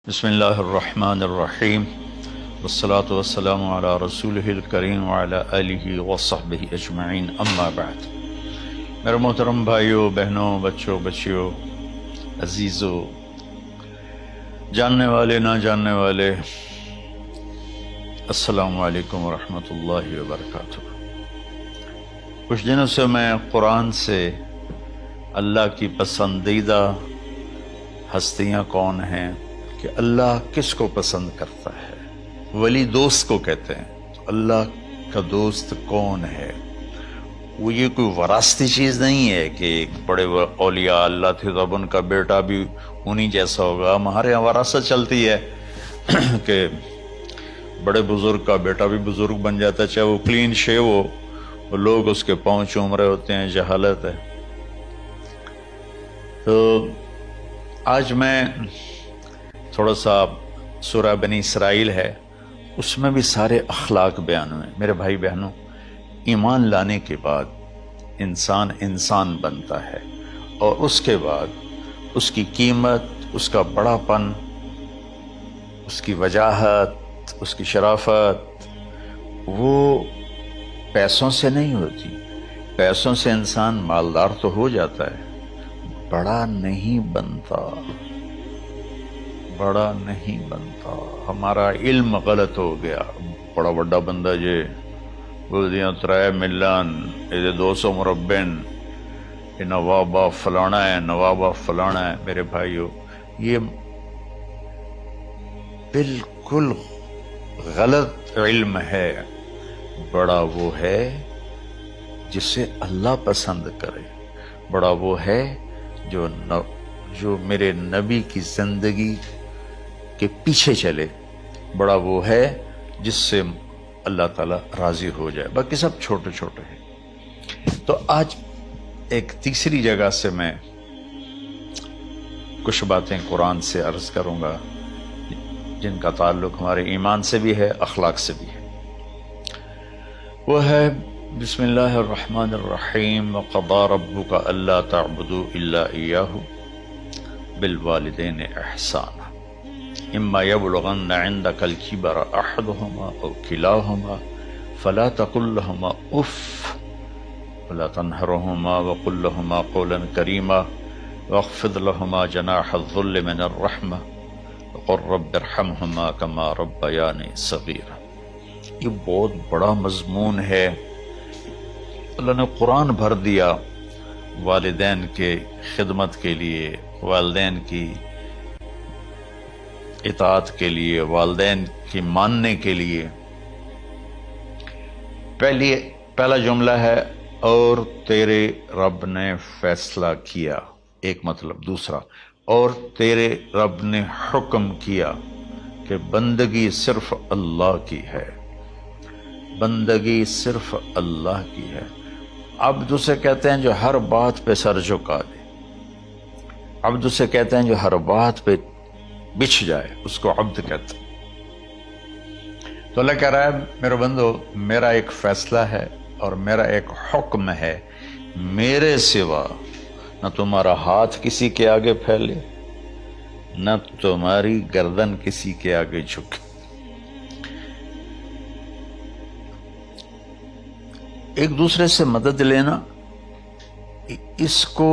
بسم اللہ الرحمن الرحیم والصلاة والسلام علی رسولہ الکریم وعلی آلہ وصحبہ اجمعین، اما بعد۔ میرے محترم بھائیوں، بہنوں، بچوں، بچیوں، عزیزوں، جاننے والے، نہ جاننے والے، السلام علیکم ورحمۃ اللہ وبرکاتہ۔ کچھ دنوں سے میں قرآن سے اللہ کی پسندیدہ ہستیاں کون ہیں، کہ اللہ کس کو پسند کرتا ہے، ولی دوست کو کہتے ہیں۔ تو اللہ کا دوست کون ہے؟ وہ یہ کوئی وراثتی چیز نہیں ہے کہ ایک بڑے اولیاء اللہ تھے تو اب ان کا بیٹا بھی انہی جیسا ہوگا۔ ہمارے یہاں وراثت چلتی ہے کہ بڑے بزرگ کا بیٹا بھی بزرگ بن جاتا ہے، چاہے وہ کلین شیو ہو، وہ لوگ اس کے پاؤں چوم رہے ہوتے ہیں، جہالت ہے۔ تو آج میں تھوڑا سا سورہ بنی اسرائیل ہے، اس میں بھی سارے اخلاق بیان ہوئے۔ میرے بھائی بہنوں، ایمان لانے کے بعد انسان بنتا ہے، اور اس کے بعد اس کی قیمت، اس کا بڑا پن، اس کی وجاہت، اس کی شرافت وہ پیسوں سے نہیں ہوتی۔ پیسوں سے انسان مالدار تو ہو جاتا ہے، بڑا نہیں بنتا، بڑا نہیں بنتا۔ ہمارا علم غلط ہو گیا۔ بڑا بڑا بندہ جے بولدیاں 3 ملن، یہ 200 مربن، یہ نوابہ فلانا ہے، نوابہ فلانا ہے۔ میرے بھائیو، یہ بالکل غلط علم ہے۔ بڑا وہ ہے جسے اللہ پسند کرے، بڑا وہ ہے جو میرے نبی کی زندگی کے پیچھے چلے، بڑا وہ ہے جس سے اللہ تعالیٰ راضی ہو جائے، باقی سب چھوٹے چھوٹے ہیں۔ تو آج ایک تیسری جگہ سے میں کچھ باتیں قرآن سے عرض کروں گا جن کا تعلق ہمارے ایمان سے بھی ہے، اخلاق سے بھی ہے۔ وہ ہے بسم اللہ الرحمن الرحیم، وَقَضَىٰ رَبُّكَ أَلَّا تَعْبُدُوا إِلَّا إِيَّاهُ بِالْوَالِدَيْنِ إِحْسَانًا إِمَّا يَبْلُغَنَّ عِندَكَ الْكِبَرَ أَحَدُهُمَا أَوْ كِلَاهُمَا فَلَا تَقُل لَّهُمَا أُفٍّ وَلَا تَنْهَرْهُمَا وَقُل لَّهُمَا قَوْلًا كَرِيمًا وَاخْفِضْ لَهُمَا جَنَاحَ الذُّلِّ مِنَ الرَّحْمَةِ وَقُل رَّبِّ ارْحَمْهُمَا كَمَا رَبَّيَانِي صَغِيرًا۔ یہ بہت بڑا مضمون ہے۔ اللہ نے قرآن بھر دیا والدین کے خدمت کے لیے، والدین کی اطاعت کے لیے، والدین کی ماننے کے لیے۔ پہلا جملہ ہے اور تیرے رب نے فیصلہ کیا، ایک مطلب۔ دوسرا، اور تیرے رب نے حکم کیا کہ بندگی صرف اللہ کی ہے، بندگی صرف اللہ کی ہے۔ عبد اسے کہتے ہیں جو ہر بات پہ سر جھکا دے، عبد اسے کہتے ہیں جو ہر بات پہ بچھ جائے، اس کو عبد کہتے ہیں۔ تو اللہ کہہ رہا ہے میرے بندو، میرا ایک فیصلہ ہے اور میرا ایک حکم ہے، میرے سوا نہ تمہارا ہاتھ کسی کے آگے پھیلے، نہ تمہاری گردن کسی کے آگے جھکے۔ ایک دوسرے سے مدد لینا، اس کو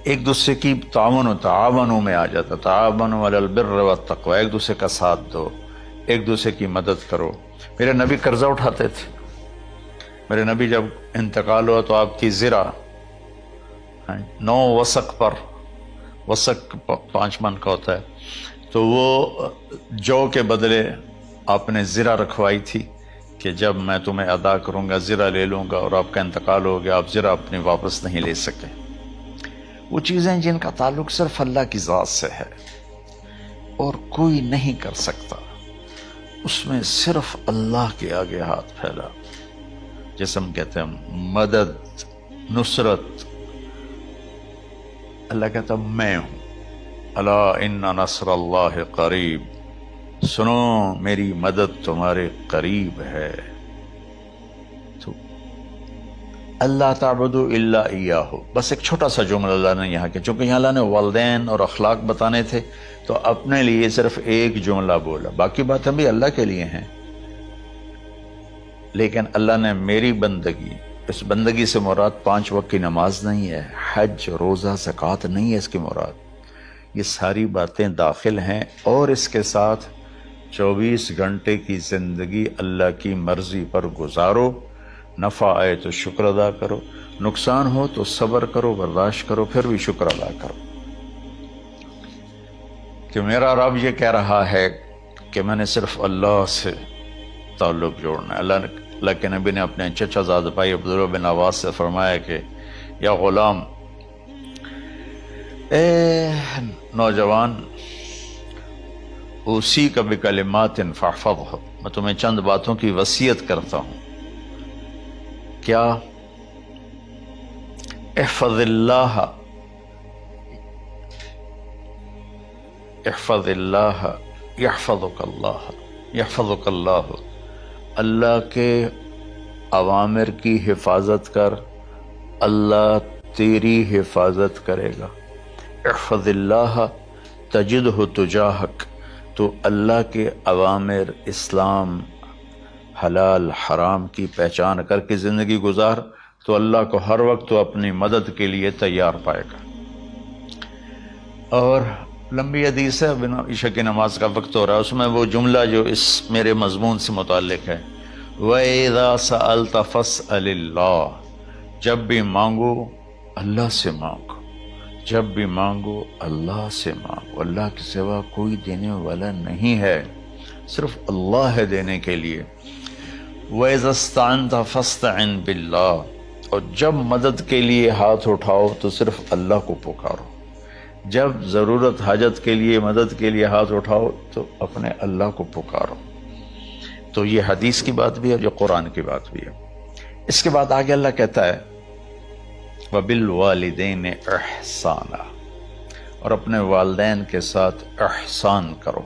ایک دوسرے کی تعاونوں میں آ جاتا، تعاونوا علی البر والتقوی، ایک دوسرے کا ساتھ دو، ایک دوسرے کی مدد کرو۔ میرے نبی قرضہ اٹھاتے تھے۔ میرے نبی جب انتقال ہوا تو آپ کی زرہ 9 وسق پر، وسق 5 من کا ہوتا ہے، تو وہ جو کے بدلے آپ نے زرہ رکھوائی تھی کہ جب میں تمہیں ادا کروں گا زرہ لے لوں گا، اور آپ کا انتقال ہو گیا، آپ زرہ اپنی واپس نہیں لے سکے۔ وہ چیزیں جن کا تعلق صرف اللہ کی ذات سے ہے اور کوئی نہیں کر سکتا، اس میں صرف اللہ کے آگے ہاتھ پھیلا، جیسے ہم کہتے ہیں مدد، نصرت۔ اللہ کہتا میں ہوں، الا ان نصر اللہ قریب، سنو میری مدد تمہارے قریب ہے۔ تو اللہ تعبدوا الا ایاہ، بس ایک چھوٹا سا جملہ اللہ نے یہاں کے، چونکہ یہاں اللہ نے والدین اور اخلاق بتانے تھے تو اپنے لیے صرف ایک جملہ بولا، باقی باتیں بھی اللہ کے لیے ہیں، لیکن اللہ نے میری بندگی، اس بندگی سے مراد 5 وقت کی نماز نہیں ہے، حج، روزہ، زکوٰۃ نہیں ہے اس کی مراد، یہ ساری باتیں داخل ہیں، اور اس کے ساتھ 24 گھنٹے کی زندگی اللہ کی مرضی پر گزارو، نفع آئے تو شکر ادا کرو، نقصان ہو تو صبر کرو، برداشت کرو، پھر بھی شکر ادا کرو کہ میرا رب یہ کہہ رہا ہے کہ میں نے صرف اللہ سے تعلق جوڑنا ہے۔ اللہ کے نبی نے اپنے چچا زاد بھائی عبداللہ بن عباس سے فرمایا کہ یا غلام، اے نوجوان، اسی کا بکلمات فاحفظہ، میں تمہیں چند باتوں کی وصیت کرتا ہوں، کیا؟ احفظ اللہ، احفظ اللہ یحفظک اللہ، یحفظک اللہ، اللہ کے اوامر کی حفاظت کر، اللہ تیری حفاظت کرے گا۔ احفظ اللہ تجدہ تجاہک، تو اللہ کے اوامر، اسلام، حلال حرام کی پہچان کر کے زندگی گزار تو اللہ کو ہر وقت تو اپنی مدد کے لیے تیار پائے گا۔ اور لمبی حدیث ہے، عشاء کی نماز کا وقت ہو رہا ہے، اس میں وہ جملہ جو اس میرے مضمون سے متعلق ہے، وَإِذَا سَأَلْتَ فَاسْأَلِ اللَّهِ، جب بھی مانگو اللہ سے مانگو، جب بھی مانگو اللہ سے مانگو، اللہ کے سوا کوئی دینے والا نہیں ہے، صرف اللہ ہے دینے کے لیے۔ وَإِذَا اسْتَعَنْتَ فَاسْتَعِنْ بِاللَّهِ، اور جب مدد کے لیے ہاتھ اٹھاؤ تو صرف اللہ کو پکارو، جب ضرورت حاجت کے لیے، مدد کے لیے ہاتھ اٹھاؤ تو اپنے اللہ کو پکارو۔ تو یہ حدیث کی بات بھی ہے، جو قرآن کی بات بھی ہے۔ اس کے بعد آگے اللہ کہتا ہے وَبِالْوَالِدَيْنِ إِحْسَانًا، اور اپنے والدین کے ساتھ احسان کرو۔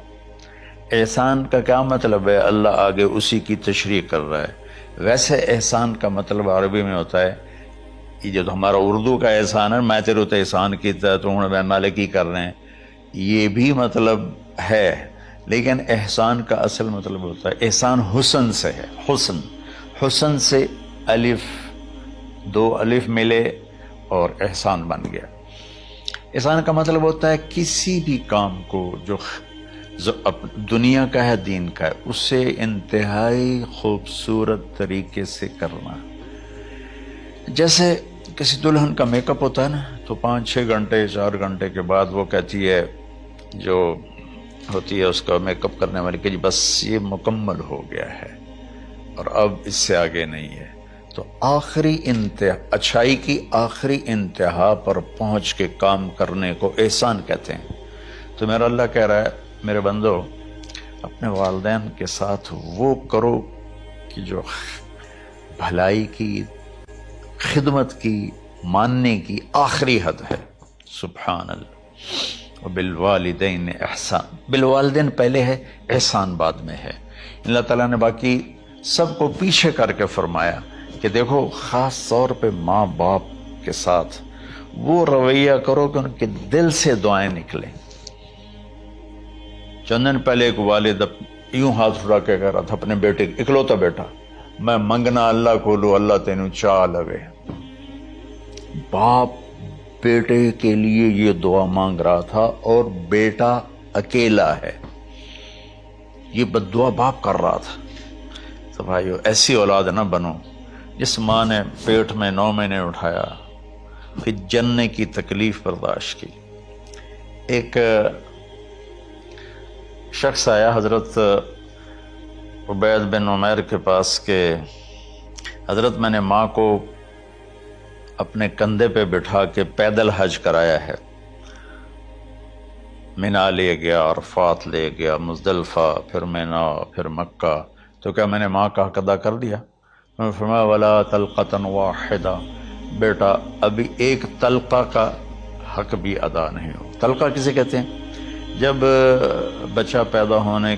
احسان کا کیا مطلب ہے؟ اللہ آگے اسی کی تشریح کر رہا ہے۔ ویسے احسان کا مطلب عربی میں ہوتا ہے، یہ جو ہمارا اردو کا احسان ہے، میں تیرے تو احسان کیتا تو ہوں میں نالے کی کر رہے ہیں، یہ بھی مطلب ہے، لیکن احسان کا اصل مطلب ہوتا ہے، احسان حسن سے ہے، حسن، حسن سے الف، 2 الف ملے اور احسان بن گیا۔ احسان کا مطلب ہوتا ہے کسی بھی کام کو جو دنیا کا ہے، دین کا ہے، اسے انتہائی خوبصورت طریقے سے کرنا۔ جیسے کسی دلہن کا میک اپ ہوتا ہے نا، تو 5-6 گھنٹے 4 گھنٹے کے بعد وہ کہتی ہے، جو ہوتی ہے اس کا میک اپ کرنے والی، کہ جی بس یہ مکمل ہو گیا ہے اور اب اس سے آگے نہیں ہے۔ تو آخری انتہا، اچھائی کی آخری انتہا پر پہنچ کے کام کرنے کو احسان کہتے ہیں۔ تو میرا اللہ کہہ رہا ہے، میرے بندو، اپنے والدین کے ساتھ وہ کرو کہ جو بھلائی کی، خدمت کی، ماننے کی آخری حد ہے۔ سبحان اللہ۔ وبالوالدین احسان، بالوالدین پہلے ہے، احسان بعد میں ہے۔ اللہ تعالیٰ نے باقی سب کو پیچھے کر کے فرمایا کہ دیکھو، خاص طور پہ ماں باپ کے ساتھ وہ رویہ کرو کہ ان کے دل سے دعائیں نکلیں۔ چند دن پہلے ایک والد یوں ہاتھ اٹھا کے کہہ رہا تھا اپنے بیٹے، اکلوتا بیٹا، میں منگنا اللہ کو لو، اللہ تینوں چاہ لوے۔ باپ بیٹے کے لیے یہ دعا مانگ رہا تھا، اور بیٹا اکیلا ہے، یہ بد دعا باپ کر رہا تھا۔ تو بھائیو، ایسی اولاد نہ بنو جس ماں نے پیٹ میں 9 مہینے اٹھایا، پھر جننے کی تکلیف برداشت کی۔ ایک شخص آیا حضرت عبید بن عمیر کے پاس کہ حضرت، میں نے ماں کو اپنے کندھے پہ بٹھا کے پیدل حج کرایا ہے، مینا لے گیا، عرفات لے گیا، مزدلفہ، پھر مینا، پھر مکہ، تو کیا میں نے ماں کا حق ادا کر دیا؟ میں نے فرمایا ولا تلقۃ واحدہ، بیٹا ابھی ایک تلقہ کا حق بھی ادا نہیں ہو۔ تلقہ کسے کہتے ہیں؟ جب بچہ پیدا ہونے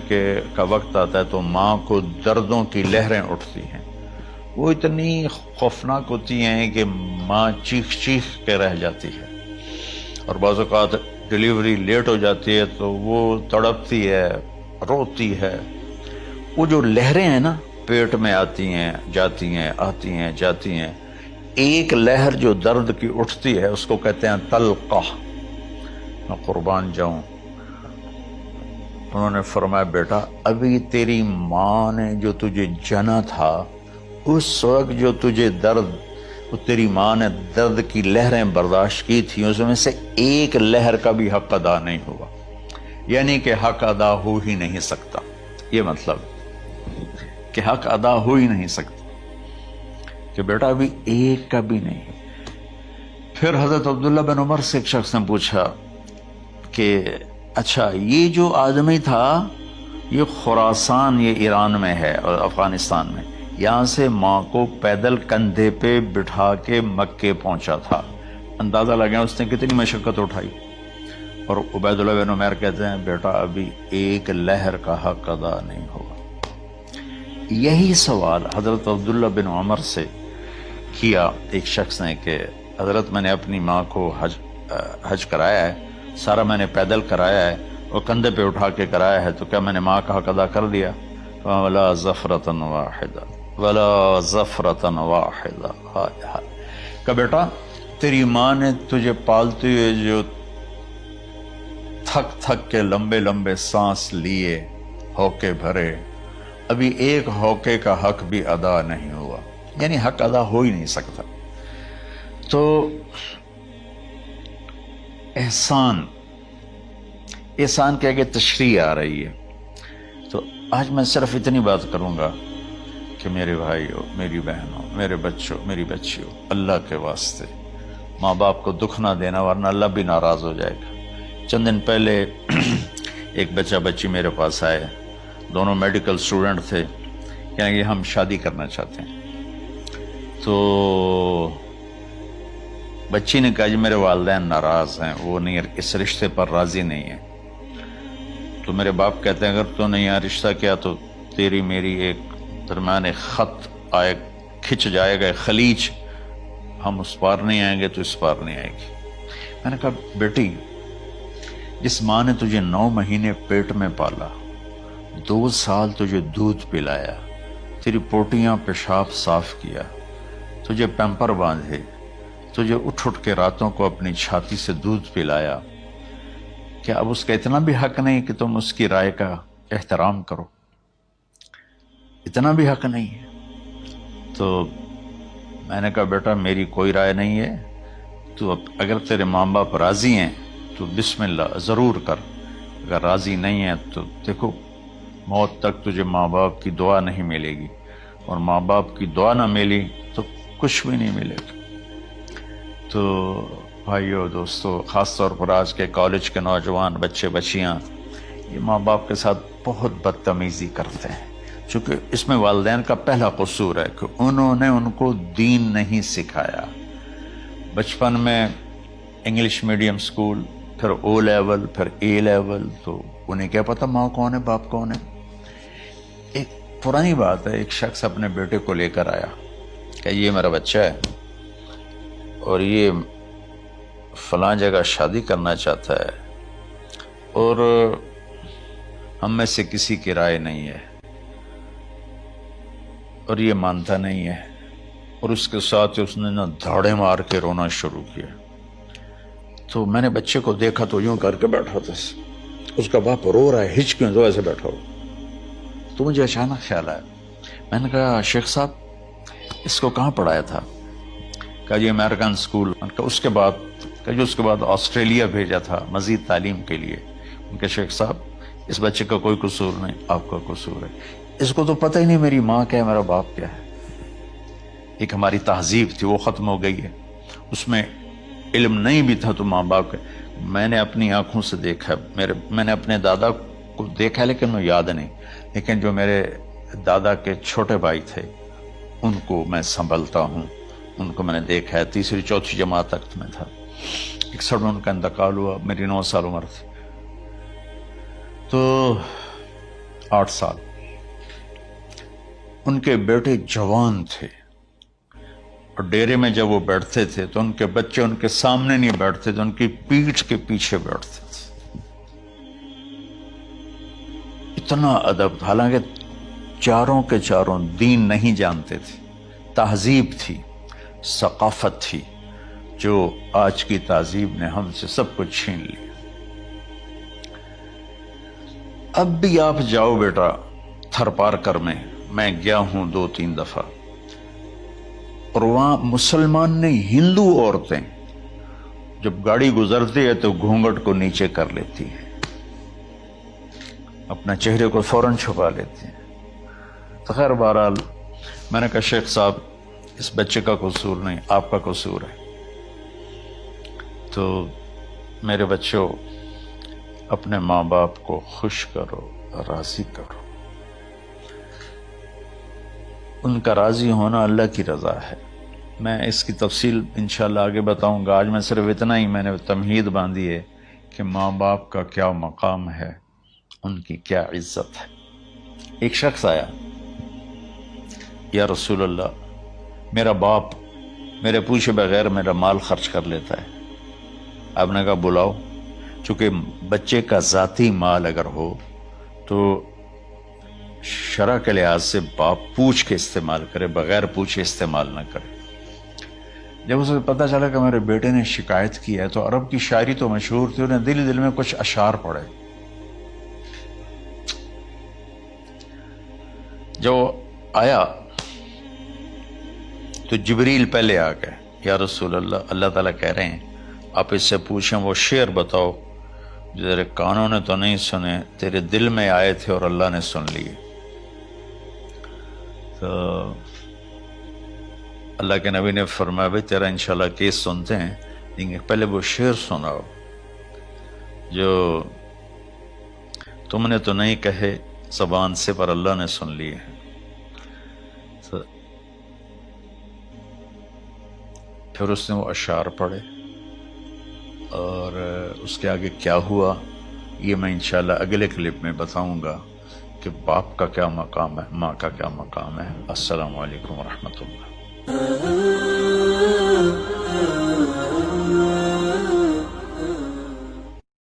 کا وقت آتا ہے تو ماں کو دردوں کی لہریں اٹھتی ہیں، وہ اتنی خوفناک ہوتی ہیں کہ ماں چیخ چیخ کے رہ جاتی ہے، اور بعض اوقات ڈلیوری لیٹ ہو جاتی ہے تو وہ تڑپتی ہے، روتی ہے۔ وہ جو لہریں ہیں نا، پیٹ میں آتی ہیں جاتی ہیں، آتی ہیں جاتی ہیں، ایک لہر جو درد کی اٹھتی ہے اس کو کہتے ہیں طلقہ۔ میں قربان جاؤں، انہوں نے فرمایا بیٹا ابھی تیری ماں نے جو تجھے جنا تھا اس وقت جو تجھے درد، وہ تیری ماں نے درد کی لہریں برداشت کی تھی، اس میں سے ایک لہر کا بھی حق ادا نہیں ہوا، یعنی کہ حق ادا ہو ہی نہیں سکتا۔ یہ مطلب کہ حق ادا ہو ہی نہیں سکتا، کہ بیٹا ابھی ایک کا بھی نہیں۔ پھر حضرت عبداللہ بن عمر سے ایک شخص نے پوچھا کہ اچھا یہ جو آدمی تھا یہ خراسان، یہ ایران میں ہے اور افغانستان میں، یہاں سے ماں کو پیدل کندھے پہ بٹھا کے مکے پہنچا تھا، اندازہ لگا اس نے کتنی مشقت اٹھائی۔ اور عبید اللہ بن عمر کہتے ہیں بیٹا ابھی ایک لہر کا حق ادا نہیں ہوگا۔ یہی سوال حضرت عبداللہ بن عمر سے کیا ایک شخص نے کہ حضرت میں نے اپنی ماں کو حج کرایا ہے، سارا میں نے پیدل کرایا ہے اور کندھے پہ اٹھا کے کرایا ہے، تو کیا میں نے ماں کا حق ادا کر دیا؟ وَلَا زَفْرَةً وَاحِدًا وَلَا زَفْرَةً وَاحِدًا۔ کہ بیٹا تیری ماں نے تجھے پالتے ہوئے جو تھک تھک کے لمبے لمبے سانس لیے، ہوکے بھرے، ابھی ایک ہوکے کا حق بھی ادا نہیں ہوا، یعنی حق ادا ہو ہی نہیں سکتا۔ تو احسان کے آگے تشریح آ رہی ہے۔ تو آج میں صرف اتنی بات کروں گا کہ میرے بھائیوں، میری بہنوں، میرے بچوں، میری بچیوں، اللہ کے واسطے ماں باپ کو دکھ نہ دینا، ورنہ اللہ بھی ناراض ہو جائے گا۔ چند دن پہلے ایک بچہ بچی میرے پاس آئے، دونوں میڈیکل اسٹوڈنٹ تھے، کہ ہم شادی کرنا چاہتے ہیں۔ تو بچی نے کہا جی میرے والدین ناراض ہیں، وہ نہیں، اس رشتے پر راضی نہیں ہیں۔ تو میرے باپ کہتے ہیں اگر تو نہیں یہاں رشتہ کیا تو تیری میری ایک درمیان ایک خط آئے، کھچ جائے گا خلیج، ہم اس پار نہیں آئیں گے تو اس پار نہیں آئے گی۔ میں نے کہا بیٹی جس ماں نے تجھے 9 مہینے پیٹ میں پالا، 2 سال تجھے دودھ پلایا، تیری پوٹیاں پیشاب صاف کیا، تجھے پیمپر باندھے، تجھے اٹھ اٹھ کے راتوں کو اپنی چھاتی سے دودھ پلایا، کیا اب اس کا اتنا بھی حق نہیں کہ تم اس کی رائے کا احترام کرو؟ اتنا بھی حق نہیں ہے؟ تو میں نے کہا بیٹا میری کوئی رائے نہیں ہے، تو اگر تیرے ماں باپ راضی ہیں تو بسم اللہ ضرور کر، اگر راضی نہیں ہے تو دیکھو موت تک تجھے ماں باپ کی دعا نہیں ملے گی، اور ماں باپ کی دعا نہ ملی تو کچھ بھی نہیں ملے گا۔ تو بھائیو دوستو، خاص طور پر آج کے کالج کے نوجوان بچے بچیاں یہ ماں باپ کے ساتھ بہت بدتمیزی کرتے ہیں، چونکہ اس میں والدین کا پہلا قصور ہے کہ انہوں نے ان کو دین نہیں سکھایا۔ بچپن میں انگلش میڈیم سکول، پھر او لیول، پھر اے لیول، تو انہیں کیا پتہ ماں کون ہے باپ کون ہے۔ ایک پرانی بات ہے، ایک شخص اپنے بیٹے کو لے کر آیا کہ یہ میرا بچہ ہے اور یہ فلاں جگہ شادی کرنا چاہتا ہے، اور ہم میں سے کسی کی رائے نہیں ہے، اور یہ مانتا نہیں ہے، اور اس کے ساتھ اس نے نا دھاڑے مار کے رونا شروع کیا۔ تو میں نے بچے کو دیکھا تو یوں کر کے بیٹھا تھا، اس کا باپ رو رہا ہے، ہچ کیوں تو ایسے بیٹھا ہو۔ تو مجھے اچانک خیال آیا، میں نے کہا شیخ صاحب اس کو کہاں پڑھایا تھا؟ کہا جی امریکن سکول۔ اس کے بعد آسٹریلیا بھیجا تھا مزید تعلیم کے لیے۔ ان کے شیخ صاحب اس بچے کا کوئی قصور نہیں، آپ کا قصور ہے، اس کو تو پتہ ہی نہیں میری ماں کیا ہے، میرا باپ کیا ہے۔ ایک ہماری تہذیب تھی وہ ختم ہو گئی ہے، اس میں علم نہیں بھی تھا تو ماں باپ کے۔ میں نے اپنی آنکھوں سے دیکھا، میں نے اپنے دادا کو دیکھا لیکن وہ یاد نہیں، لیکن جو میرے دادا کے چھوٹے بھائی تھے ان کو میں سنبھلتا ہوں، ان کو میں نے دیکھا ہے، 3ری 4تھی جماعت تک میں تھا۔ 61 میں ان کا انتقال ہوا، میری 9 سال عمر تھی، تو 8 سال۔ ان کے بیٹے جوان تھے، اور ڈیرے میں جب وہ بیٹھتے تھے تو ان کے بچے ان کے سامنے نہیں بیٹھتے تھے، ان کی پیٹھ کے پیچھے بیٹھتے تھے. اتنا ادب، حالانکہ چاروں کے چاروں دین نہیں جانتے تھے، تہذیب تھی، ثقافت تھی، جو آج کی تہذیب نے ہم سے سب کچھ چھین لیا. اب بھی آپ جاؤ بیٹا تھر پارکر میں گیا ہوں 2-3 دفعہ، اور وہاں مسلمان نہیں، ہندو عورتیں جب گاڑی گزرتی ہے تو گھونگھٹ کو نیچے کر لیتی ہیں، اپنا چہرے کو فوراً چھپا لیتی ہیں. تو خیر بہرحال میں نے کہا شیخ صاحب اس بچے کا قصور نہیں، آپ کا قصور ہے. تو میرے بچوں، اپنے ماں باپ کو خوش کرو، راضی کرو. ان کا راضی ہونا اللہ کی رضا ہے. میں اس کی تفصیل انشاءاللہ آگے بتاؤں گا. آج میں صرف اتنا ہی میں نے تمہید باندھی ہے کہ ماں باپ کا کیا مقام ہے، ان کی کیا عزت ہے. ایک شخص آیا، یا رسول اللہ میرا باپ میرے پوچھے بغیر میرا مال خرچ کر لیتا ہے. آپ نے کہا بلاؤ. چونکہ بچے کا ذاتی مال اگر ہو تو شرع کے لحاظ سے باپ پوچھ کے استعمال کرے، بغیر پوچھے استعمال نہ کرے. جب اسے پتہ چلا کہ میرے بیٹے نے شکایت کی ہے، تو عرب کی شاعری تو مشہور تھی، انہیں دل میں کچھ اشعار پڑے. جو آیا تو جبریل پہلے آ گئے، یا رسول اللہ، اللہ تعالیٰ کہہ رہے ہیں آپ اس سے پوچھیں وہ شعر بتاؤ جو تیرے کانوں نے تو نہیں سنے، تیرے دل میں آئے تھے اور اللہ نے سن لیے. تو اللہ کے نبی نے فرمایا بھائی تیرا انشاءاللہ کیس سنتے ہیں، لیکن پہلے وہ شعر سناؤ جو تم نے تو نہیں کہے زبان سے پر اللہ نے سن لیے ہیں. تو پھر اس نے وہ اشعار پڑھے، اور اس کے آگے کیا ہوا یہ میں انشاءاللہ اگلے کلپ میں بتاؤں گا کہ باپ کا کیا مقام ہے، ماں کا کیا مقام ہے. السلام علیکم ورحمۃ اللہ.